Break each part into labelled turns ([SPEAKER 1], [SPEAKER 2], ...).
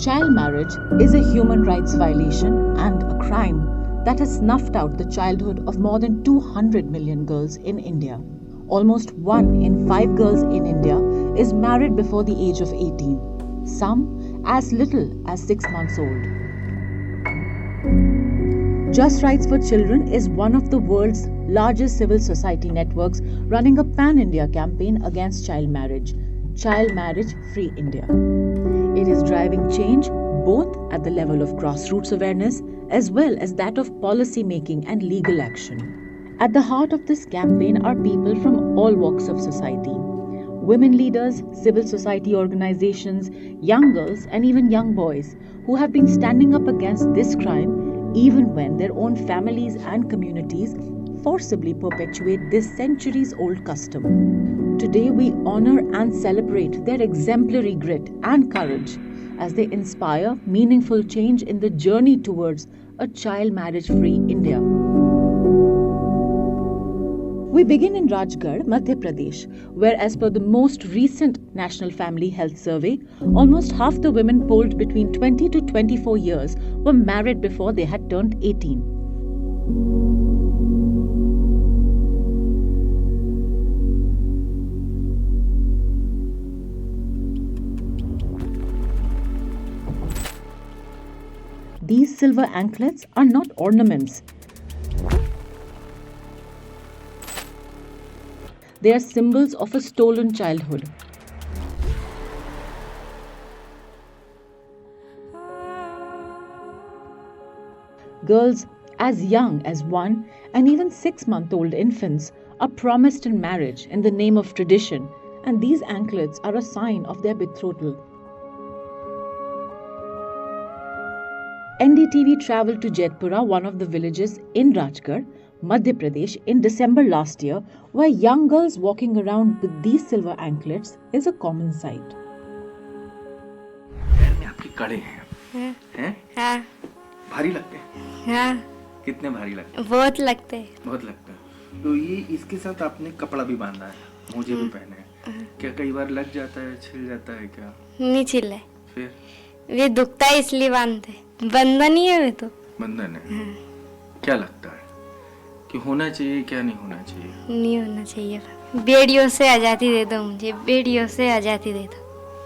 [SPEAKER 1] Child marriage is a human rights violation and a crime that has snuffed out the childhood of more than 200 million girls in India. Almost 1 in 5 girls in India is married before the age of 18, some as little as 6 months old. Just Rights for Children is one of the world's largest civil society networks running a pan-India campaign against child marriage, Child Marriage Free India. It is driving change both at the level of grassroots awareness as well as that of policy making and legal action. At the heart of this campaign are people from all walks of society. Women leaders, civil society organizations, young girls and even young boys who have been standing up against this crime even when their own families and communities forcibly perpetuate this centuries-old custom. Today we honor and celebrate their exemplary grit and courage as they inspire meaningful change in the journey towards a child marriage-free India. We begin in Rajgarh, Madhya Pradesh, where as per the most recent National Family Health Survey, almost half the women polled between 20 to 24 years were married before they had turned 18. These silver anklets are not ornaments. They are symbols of a stolen childhood. Girls as young as 1 and even 6-month-old infants are promised in marriage in the name of tradition, and these anklets are a sign of their betrothal. NDTV travelled to Jetpura, one of the villages in Rajgarh, Madhya Pradesh, in December last year, where young girls walking around with these silver anklets is a common sight.
[SPEAKER 2] पैर में आपके कड़े हैं?
[SPEAKER 3] हाँ।
[SPEAKER 2] भारी लगते हैं?
[SPEAKER 3] हाँ।
[SPEAKER 2] कितने भारी लगते हैं?
[SPEAKER 3] बहुत लगते हैं।
[SPEAKER 2] बहुत लगता है। तो ये इसके साथ आपने कपड़ा भी बांधा है, मोजे भी पहने हैं। क्या कई बार लग जाता है, छिल जाता है क्या?
[SPEAKER 3] नहीं छिले।
[SPEAKER 2] फिर
[SPEAKER 3] ये दुखता है इसलिए बांधते। बंधन ही है वे तो।
[SPEAKER 2] बंधन है। क्या लगता है कि होना चाहिए, क्या नहीं होना चाहिए?
[SPEAKER 3] नहीं होना चाहिए। बेड़ियों से आजादी दे दो मुझे, बेड़ियों से आजादी दे दो,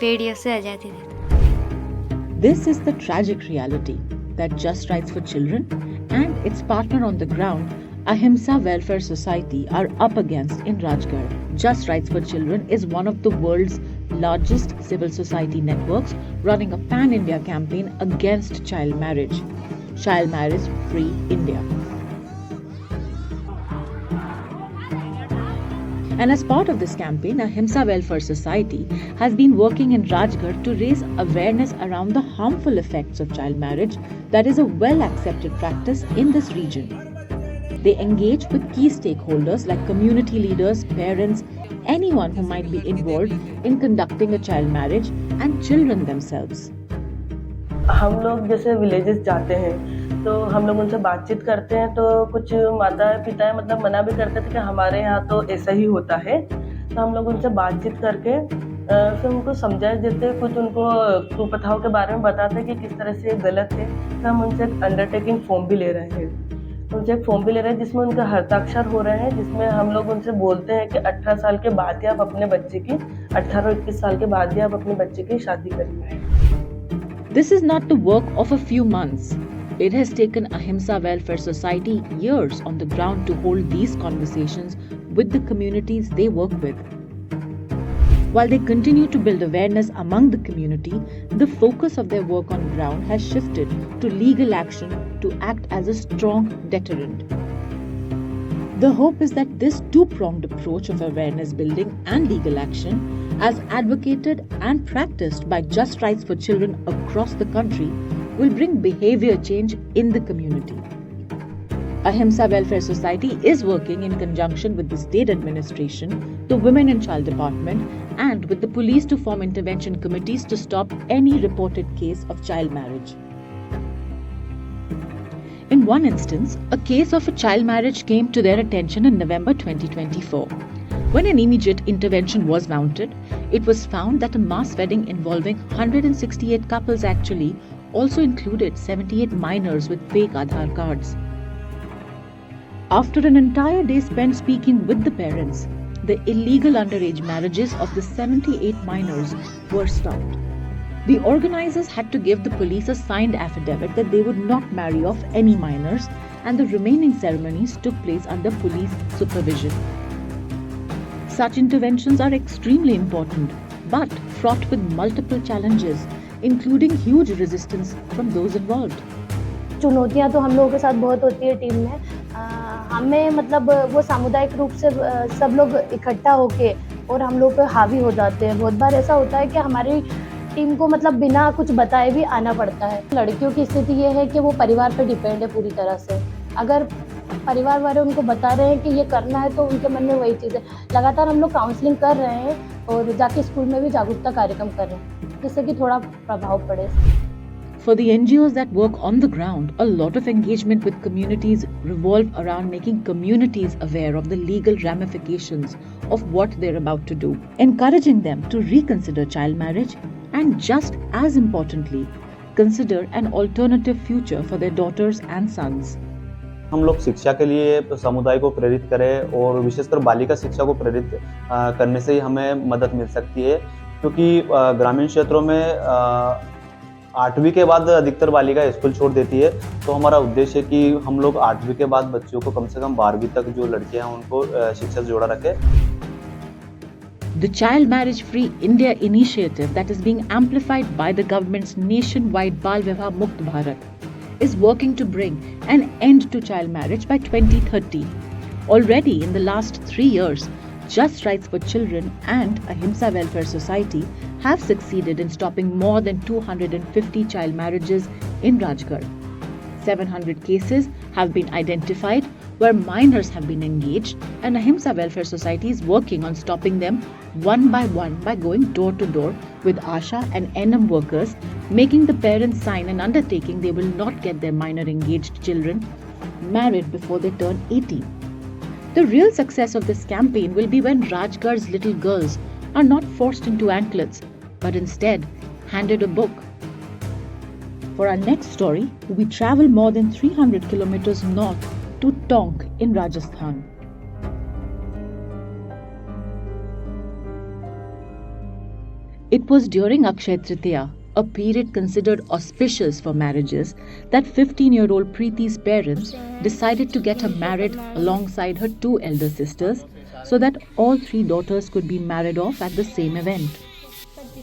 [SPEAKER 3] बेड़ियों से आजादी दे दो।
[SPEAKER 1] This is the tragic reality that Just Rights for Children and its partner on the ground, Ahimsa Welfare Society, are up against in Rajgarh. Just Rights for Children is one of the world's largest civil society networks running a pan-India campaign against child marriage. Child Marriage Free India. And as part of this campaign, Ahimsa Welfare Society has been working in Rajgarh to raise awareness around the harmful effects of child marriage that is a well-accepted practice in this region. They engage with key stakeholders like community leaders, parents, anyone who might be involved in conducting a child marriage and children themselves.
[SPEAKER 4] हम लोग जैसे villages जाते हैं तो हम लोग उनसे बातचीत करते हैं, तो कुछ माता पिता मतलब मना भी करते थे कि हमारे यहाँ तो ऐसा ही होता है। तो हम लोग उनसे बातचीत करके फिर उनको समझा देते, कुछ उनको कुप्रथाओं के बारे में बताते कि किस तरह से गलत है। तो हम उनसे एक अंडरटेकिंग फॉर्म भी ले रहे हैं, उनसे एक फॉर्म भी ले रहे हैं जिसमें उनके हस्ताक्षर हो रहे हैं, जिसमें हम लोग उनसे बोलते हैं कि 18 साल के बाद ही आप अपने बच्चे की 18-21 साल के बाद ही आप अपने बच्चे की शादी करिए।
[SPEAKER 1] This is not the work of a few months. It has taken Ahimsa Welfare Society years on the ground to hold these conversations with the communities they work with. While they continue to build awareness among the community, the focus of their work on ground has shifted to legal action to act as a strong deterrent. The hope is that this two-pronged approach of awareness building and legal action, as advocated and practiced by Just Rights for Children across the country, will bring behavior change in the community. Ahimsa Welfare Society is working in conjunction with the state administration, the Women and Child Department, and with the police to form intervention committees to stop any reported case of child marriage. In one instance, a case of a child marriage came to their attention in November 2024. When an immediate intervention was mounted, it was found that a mass wedding involving 168 couples actually also included 78 minors with fake Aadhaar cards. After an entire day spent speaking with the parents, the illegal underage marriages of the 78 minors were stopped. The organizers had to give the police a signed affidavit that they would not marry off any minors, and the remaining ceremonies took place under police supervision. Such interventions are extremely important, but fraught with multiple challenges, including huge resistance from those involved.
[SPEAKER 5] चुनौतियां तो हम लोगों के साथ बहुत होती है team में। हमें मतलब वो सामुदायिक रूप से सब लोग इकट्ठा होके और हम लोग पे हावी हो जाते हैं। बहुत बार ऐसा होता है कि हमारी टीम को मतलब बिना कुछ बताए भी आना पड़ता है। लड़कियों की स्थिति ये है कि वो परिवार पे डिपेंड है पूरी तरह से। अगर परिवार वाले उनको बता रहे हैं कि ये करना है तो उनके मन में वही चीज़ है। लगातार हम लोग काउंसलिंग कर रहे हैं और जाके स्कूल में भी जागरूकता कार्यक्रम कर रहे हैं जिससे कि थोड़ा प्रभाव पड़े।
[SPEAKER 1] For the NGOs that work on the ground, a lot of engagement with communities revolve around making communities aware of the legal ramifications of what they're about to do, encouraging them to reconsider child marriage, and just as importantly, consider an alternative future for their daughters and sons.
[SPEAKER 6] हम लोग शिक्षा के लिए समुदाय को प्रेरित करें और विशेषकर बालिका शिक्षा को प्रेरित करने से ही हमें मदद मिल सकती है, क्योंकि ग्रामीण क्षेत्रों में 8वीं के बाद अधिकतर बालिका स्कूल छोड़ देती है। तो हमारा उद्देश्य है कि हम लोग 8वीं के बाद बच्चों को कम से कम 12वीं तक जो लड़कियां हैं उनको शिक्षा से जोड़ा रखें।
[SPEAKER 1] The Child Marriage Free India initiative that is being amplified by the government's nationwide Bal Vivah Mukt Bharat is working to bring an end to child marriage by 2030. Already in the last 3 years, Just Rights for Children and Ahimsa Welfare Society have succeeded in stopping more than 250 child marriages in Rajgarh. 700 cases have been identified where minors have been engaged, and Ahimsa Welfare Society is working on stopping them one by one by going door to door with ASHA and NM workers, making the parents sign an undertaking they will not get their minor engaged children married before they turn 18. The real success of this campaign will be when Rajgarh's little girls are not forced into anklets, but instead handed a book. For our next story, we travel more than 300 kilometers north to Tonk in Rajasthan. It was during Akshaya Tritiya, a period considered auspicious for marriages, that 15-year-old Preeti's parents decided to get her married alongside her 2 elder sisters so that all 3 daughters could be married off at the same event.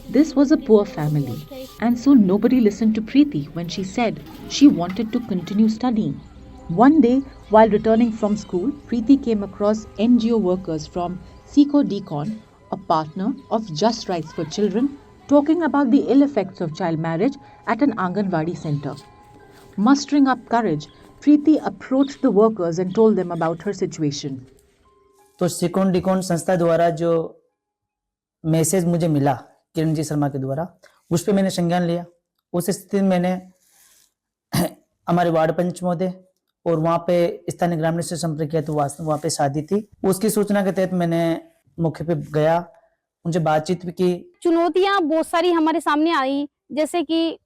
[SPEAKER 1] This was a poor family, and so nobody listened to Preeti when she said she wanted to continue studying. One day, while returning from school, Preeti came across NGO workers from Seco Decon, a partner of Just Rights for Children, talking about the ill effects of child marriage at an Anganwadi center. Mustering up courage, Preeti approached the workers and told them about her situation.
[SPEAKER 7] तो सिकोन डिकोन संस्था द्वारा जो message मुझे मिला किरण जी शर्मा के द्वारा, उस पर मैंने संज्ञान लिया। उस स्थिति में मैंने हमारे वार्ड पंच महोदय और वहाँ पे स्थानीय ग्रामीण से संपर्क किया, तो वहाँ पे शादी थी। उसकी सूचना के तहत मैंने मुख्य पे गया, उनसे बातचीत भी की।
[SPEAKER 5] चुनौतियां बहुत सारी हमारे सामने आई, जैसे कि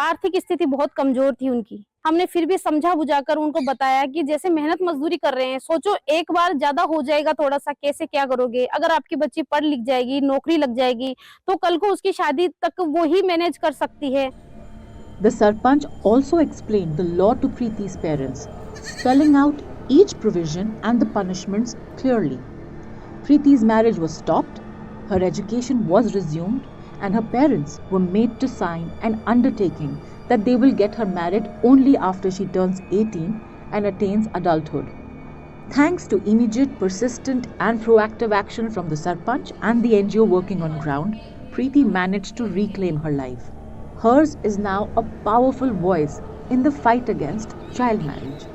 [SPEAKER 5] आर्थिक स्थिति बहुत कमजोर थी उनकी। हमने फिर भी समझा बुझाकर उनको बताया कि जैसे मेहनत मजदूरी कर रहे हैं, सोचो एक बार ज्यादा हो जाएगा थोड़ा सा, कैसे क्या करोगे। अगर आपकी बच्ची पढ़ लिख जाएगी, नौकरी लग जाएगी, तो कल को उसकी शादी तक वो ही मैनेज कर सकती है।
[SPEAKER 1] The Sarpanch also explained the law to Preeti's parents, spelling out each provision and the punishments clearly. Preeti's marriage was stopped, her education was resumed, and her parents were made to sign an undertaking that they will get her married only after she turns 18 and attains adulthood. Thanks to immediate, persistent and proactive action from the Sarpanch and the NGO working on ground, Preeti managed to reclaim her life. Hers is now a powerful voice in the fight against child marriage.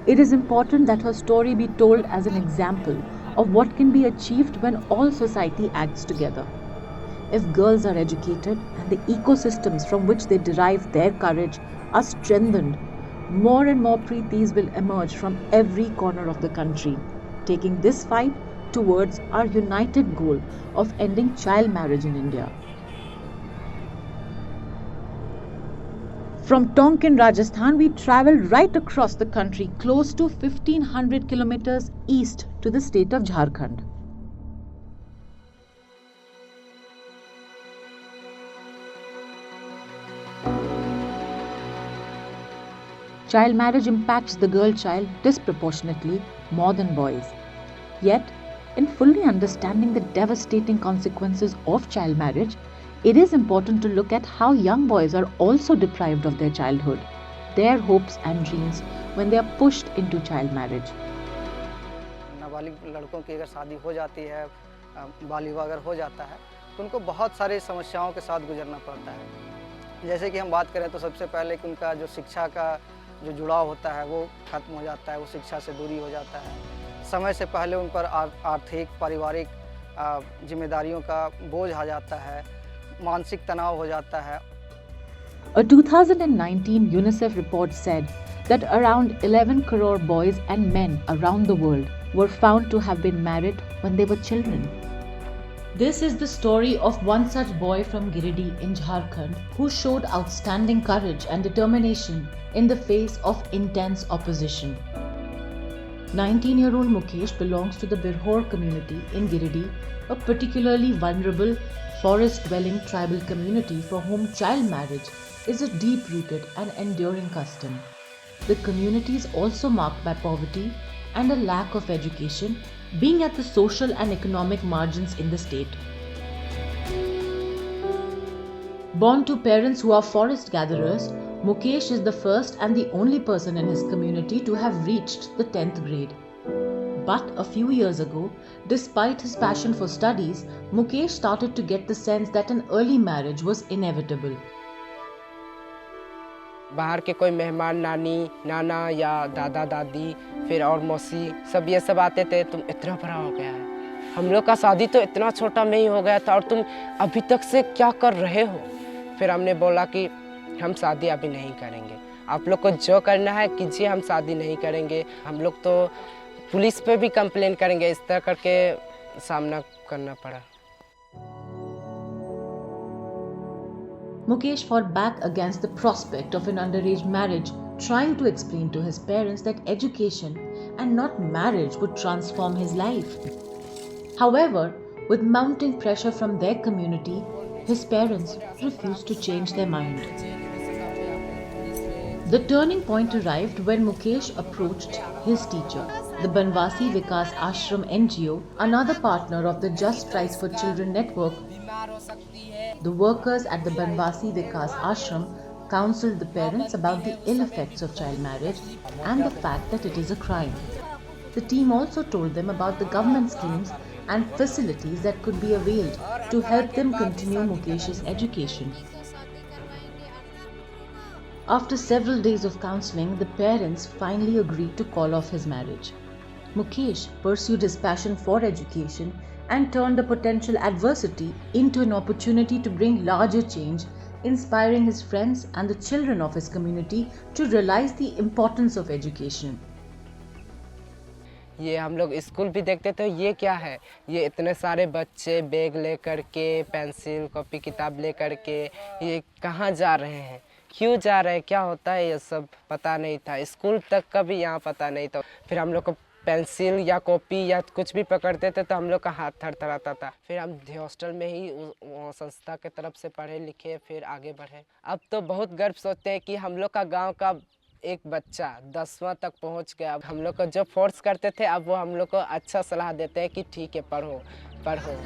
[SPEAKER 1] It is important that her story be told as an example of what can be achieved when all society acts together. If girls are educated and the ecosystems from which they derive their courage are strengthened, more and more Preetis will emerge from every corner of the country, taking this fight towards our united goal of ending child marriage in India. From Tonkin, Rajasthan, we travelled right across the country, close to 1500 kilometers east to the state of Jharkhand. Child marriage impacts the girl child disproportionately more than boys. Yet, in fully understanding the devastating consequences of child marriage, it is important to look at how young boys are also deprived of their childhood, their hopes and dreams when they are pushed into child marriage.
[SPEAKER 8] नाबालिग लड़कों की अगर शादी हो जाती है, बाल विवाह अगर हो जाता है, तो उनको बहुत सारी समस्याओं के साथ गुजरना पड़ता है। जैसे कि हम बात करें तो सबसे पहले कि उनका जो शिक्षा का जो जुड़ाव होता है वो खत्म हो जाता है, वो शिक्षा से दूरी हो जाता है। समय से पहले उन पर आर्थिक पारिवारिक जिम्मेदारियों का बोझ आ जाता है, मानसिक तनाव हो जाता है।
[SPEAKER 1] A 2019 UNICEF report said that around 11 crore boys and men around the world were found to have been married when they were children. This is the story of one such boy from Giridih in Jharkhand who showed outstanding courage and determination in the face of intense opposition. 19-year-old Mukesh belongs to the Birhor community in Giridih, a particularly vulnerable forest-dwelling tribal community for whom child marriage is a deep-rooted and enduring custom. The community is also marked by poverty and a lack of education, being at the social and economic margins in the state. Born to parents who are forest gatherers, Mukesh is the first and the only person in his community to have reached the 10th grade. But a few years ago, despite his passion for studies, Mukesh started to get the sense that an early marriage was inevitable.
[SPEAKER 9] बाहर के कोई मेहमान, नानी, नाना या दादा दादी, फिर और मौसी, सब ये सब आते थे, तुम इतना बड़ा हो गया है, हम लोग का शादी तो इतना छोटा में ही हो गया था और तुम अभी तक से क्या कर रहे हो। फिर हमने बोला कि हम शादी अभी नहीं करेंगे, आप लोग को जो करना है कीजिए, हम शादी नहीं करेंगे, हम लोग तो पुलिस पे भी कंप्लेन करेंगे। इस तरह करके सामना करना पड़ा।
[SPEAKER 1] Mukesh fought back against the prospect of an underage marriage, trying to explain to his parents that education and not marriage would transform his life. However, with mounting pressure from their community, his parents refused to change their mind. The turning point arrived when Mukesh approached his teacher, the Banvasi Vikas Ashram NGO, another partner of the Just Rights for Children network. The workers at the Banvasi Vikas Ashram counseled the parents about the ill effects of child marriage and the fact that it is a crime. The team also told them about the government schemes and facilities that could be availed to help them continue Mukesh's education. After several days of counseling, the parents finally agreed to call off his marriage. Mukesh pursued his passion for education and turned a potential adversity into an opportunity to bring larger change, inspiring his friends and the children of his community to realize the importance of education.
[SPEAKER 9] ये हम लोग school भी देखते थे, ये क्या है, ये इतने सारे बच्चे बैग ले करके, पेंसिल कॉपी किताब ले करके, ये कहाँ जा रहे हैं, क्यों जा रहे हैं, क्या होता है, ये सब पता नहीं था। स्कूल तक का भी यहाँ पता नहीं था। फिर हम लोग को पेंसिल या कॉपी या कुछ भी पकड़ते थे तो हम लोग का हाथ थरथराता था। फिर हम हॉस्टल में ही संस्था के तरफ से पढ़े लिखे, फिर आगे बढ़े। अब तो बहुत गर्व सोचते हैं कि हम लोग का गांव का एक बच्चा 10वां तक पहुंच गया। हम लोग को जो फोर्स करते थे, अब वो हम लोग को अच्छा सलाह देते हैं कि ठीक है, पढ़ो पढ़ो।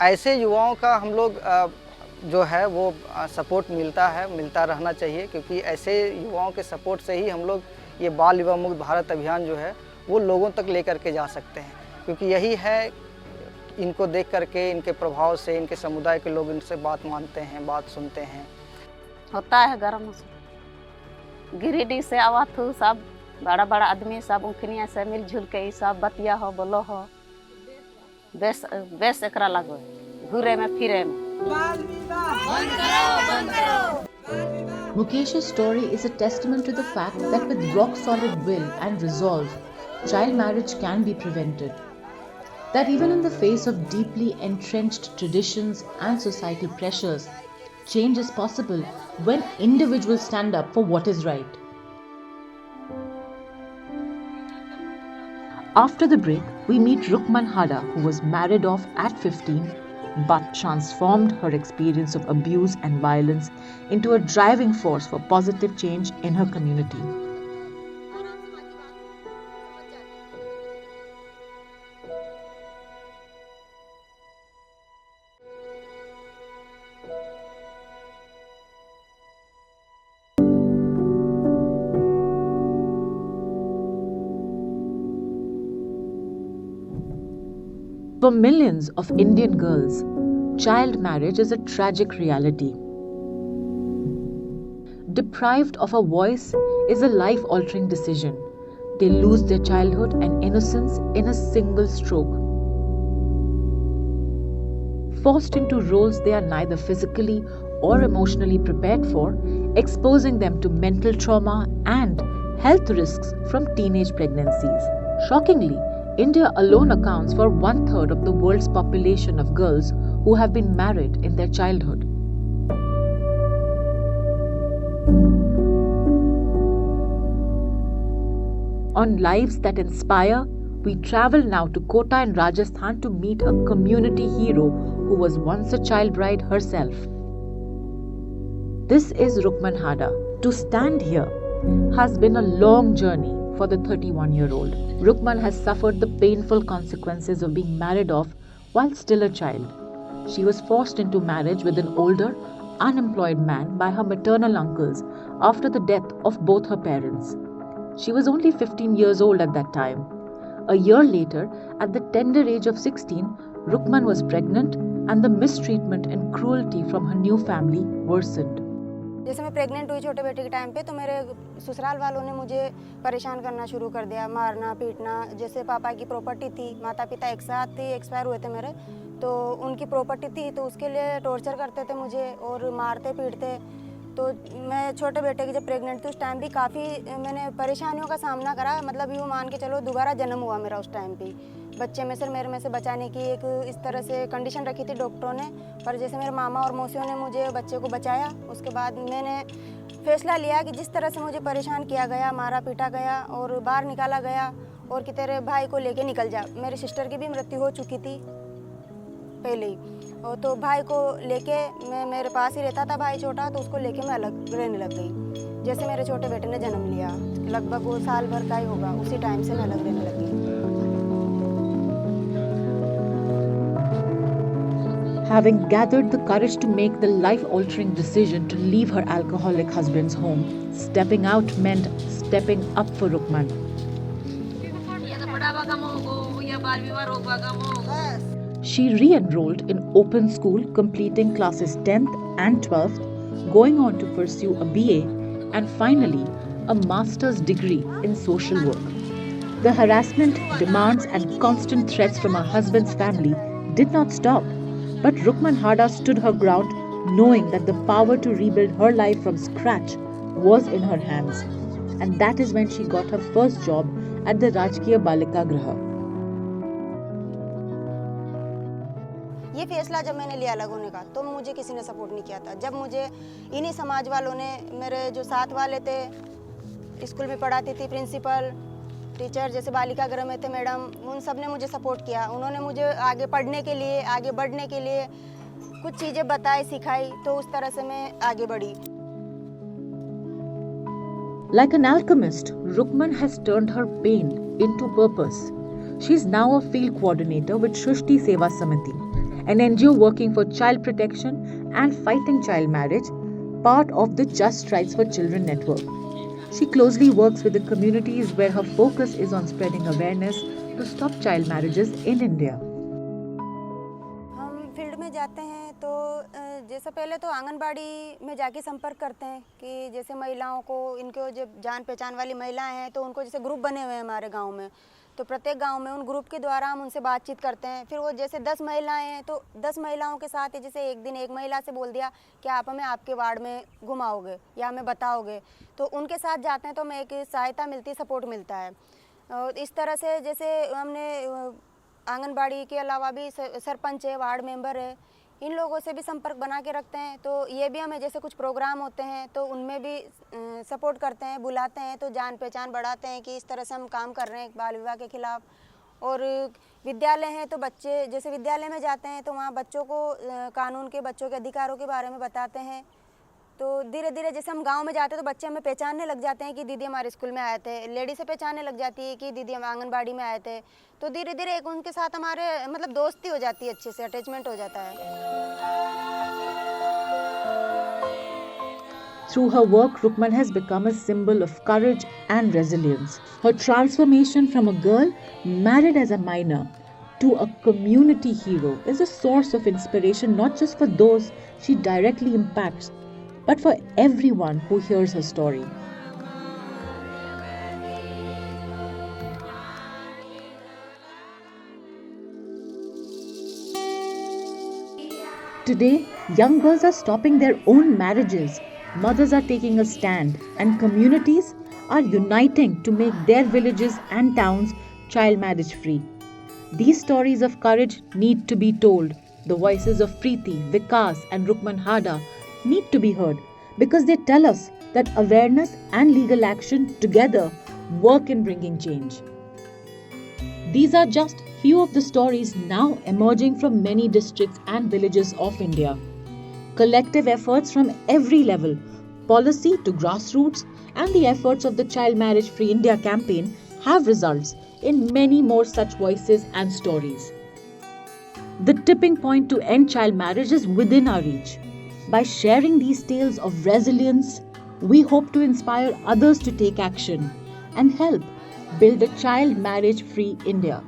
[SPEAKER 8] ऐसे युवाओं का हम लोग जो है वो सपोर्ट मिलता रहना चाहिए, क्योंकि ऐसे युवाओं के सपोर्ट से ही हम लोग ये बाल विवाह मुक्त भारत अभियान जो है वो लोगों तक लेकर के जा सकते हैं, क्योंकि यही है, इनको देख करके, इनके प्रभाव से इनके समुदाय के लोग इनसे बात मानते हैं, बात सुनते हैं।
[SPEAKER 10] होता है गर्म गिरिडीह से आवत हो सब बड़ा बड़ा आदमी सब उखनिया से मिलजुल के ई सब बतिया हो बोलो हो बेस बेस एकरा लगो घूरे में फिरे में।
[SPEAKER 1] Mukesh's story is a testament to the fact that with rock solid will and resolve, child marriage can be prevented. That even in the face of deeply entrenched traditions and societal pressures, change is possible when individuals stand up for what is right. After the break, we meet Rukman Hada, who was married off at 15 but transformed her experience of abuse and violence into a driving force for positive change in her community. For millions of Indian girls, child marriage is a tragic reality. Deprived of a voice is a life-altering decision. They lose their childhood and innocence in a single stroke. Forced into roles they are neither physically or emotionally prepared for, exposing them to mental trauma and health risks from teenage pregnancies. Shockingly, India alone accounts for 1/3 of the world's population of girls who have been married in their childhood. On Lives That Inspire, we travel now to Kota in Rajasthan to meet a community hero who was once a child bride herself. This is Rukman Hada. To stand here has been a long journey for the 31-year-old. Rukman has suffered the painful consequences of being married off while still a child. She was forced into marriage with an older, unemployed man by her maternal uncles after the death of both her parents. She was only 15 years old at that time. A year later, at the tender age of 16, Rukman was pregnant and the mistreatment and cruelty from her new family worsened.
[SPEAKER 11] जैसे मैं pregnant हुई छोटे बेटे के time पे, तो मेरे ससुराल वालों ने मुझे परेशान करना शुरू कर दिया, मारना पीटना। जैसे पापा की प्रॉपर्टी थी, माता पिता एक साथ ही एक्सपायर हुए थे मेरे, तो उनकी प्रॉपर्टी थी, तो उसके लिए टॉर्चर करते थे मुझे और मारते पीटते। तो मैं छोटे बेटे की जब प्रेग्नेंट थी उस टाइम भी काफ़ी मैंने परेशानियों का सामना करा। मतलब यूँ मान के चलो दोबारा जन्म हुआ मेरा उस टाइम पे। बच्चे में से मेरे में से बचाने की एक इस तरह से कंडीशन रखी थी डॉक्टरों ने, पर जैसे मेरे मामा और मौसियों ने मुझे बच्चे को बचाया। उसके बाद मैंने फैसला लिया कि जिस तरह से मुझे परेशान किया गया, मारा पीटा गया और बाहर निकाला गया और कि तेरे भाई को लेके निकल जा। मेरी सिस्टर की भी मृत्यु हो चुकी थी पहले ही, और तो भाई को लेके मैं मेरे पास ही रहता था भाई छोटा, तो उसको लेके मैं अलग रहने लग गई। जैसे मेरे छोटे बेटे ने जन्म लिया, लगभग वो साल भर का ही होगा, उसी टाइम से मैं अलग रहने लग गई।
[SPEAKER 1] Having gathered the courage to make the life-altering decision to leave her alcoholic husband's home, stepping out meant stepping up for Rukman. She re-enrolled in open school, completing classes 10th and 12th, going on to pursue a BA and finally a master's degree in social work. The harassment, demands and constant threats from her husband's family did not stop. But Rukman Hada stood her ground, knowing that the power to rebuild her life from scratch was in her hands. And that is when she got her first job at the Rajkiya Balika Graha.
[SPEAKER 11] ये फैसला जब मैंने लिया अलग होने का, तो मुझे किसी ने सपोर्ट नहीं किया था। जब मुझे इन्हीं समाज वालों ने, मेरे जो साथ वाले थे, स्कूल में पढ़ाती थी, प्रिंसिपल टीचर जैसे बालिका गृह में थे मैडम, उन सब ने मुझे सपोर्ट किया। उन्होंने मुझे आगे पढ़ने के लिए, आगे बढ़ने के लिए कुछ चीज़ें बताई, सिखाई, तो उस तरह से मैं आगे बढ़ी।
[SPEAKER 1] Like an alchemist, Rukman has turned her pain into purpose. She is now a field coordinator with Shrishti Seva Samiti, an NGO working for child protection and fighting child marriage, part of the Just Rights for Children network. She closely works with the communities where her focus is on spreading awareness to stop child marriages in India.
[SPEAKER 11] हम field में जाते हैं तो जैसे पहले तो आंगनबाड़ी में जाके संपर्क करते हैं कि जैसे महिलाओं को, इनको जब जान पहचान वाली महिलाएं हैं तो उनको जैसे ग्रुप बने हुए हैं हमारे गांव में, तो प्रत्येक गांव में उन ग्रुप के द्वारा हम उनसे बातचीत करते हैं। फिर वो जैसे 10 महिलाएं हैं तो 10 महिलाओं के साथ जैसे एक दिन एक महिला से बोल दिया कि आप हमें आपके वार्ड में घुमाओगे या हमें बताओगे, तो उनके साथ जाते हैं तो हमें एक सहायता मिलती है, सपोर्ट मिलता है। और इस तरह से जैसे हमने आंगनबाड़ी के अलावा भी सरपंच है, वार्ड मेंबर है, इन लोगों से भी संपर्क बना के रखते हैं। तो ये भी हमें जैसे कुछ प्रोग्राम होते हैं तो उनमें भी सपोर्ट करते हैं, बुलाते हैं, तो जान पहचान बढ़ाते हैं कि इस तरह से हम काम कर रहे हैं बाल विवाह के खिलाफ। और विद्यालय हैं तो बच्चे जैसे विद्यालय में जाते हैं तो वहाँ बच्चों को कानून के, बच्चों के अधिकारों के बारे में बताते हैं। तो धीरे धीरे जैसे हम गांव में जाते हैं तो बच्चे हमें पहचानने लग जाते हैं कि दीदी हमारे स्कूल में आए थे, लेडी से पहचानने लग जाती है कि दीदी हम आंगनबाड़ी में आए थे। तो धीरे धीरे एक उनके साथ हमारे मतलब दोस्ती हो जाती है, अच्छे से अटैचमेंट हो जाता है।
[SPEAKER 1] Through her work, Rukman has become a symbol of courage and resilience. Her transformation from a girl married as a minor to a community hero is a source of inspiration not just for those she directly impacts, but for everyone who hears her story. Today, young girls are stopping their own marriages, mothers are taking a stand, and communities are uniting to make their villages and towns child marriage free. These stories of courage need to be told. The voices of Preeti, Vikas, and Rukman Hada need to be heard because they tell us that awareness and legal action together work in bringing change. These are just few of the stories now emerging from many districts and villages of India. Collective efforts from every level, policy to grassroots, and the efforts of the Child Marriage Free India campaign have results in many more such voices and stories. The tipping point to end child marriage is within our reach. By sharing these tales of resilience, we hope to inspire others to take action and help build a child marriage free India.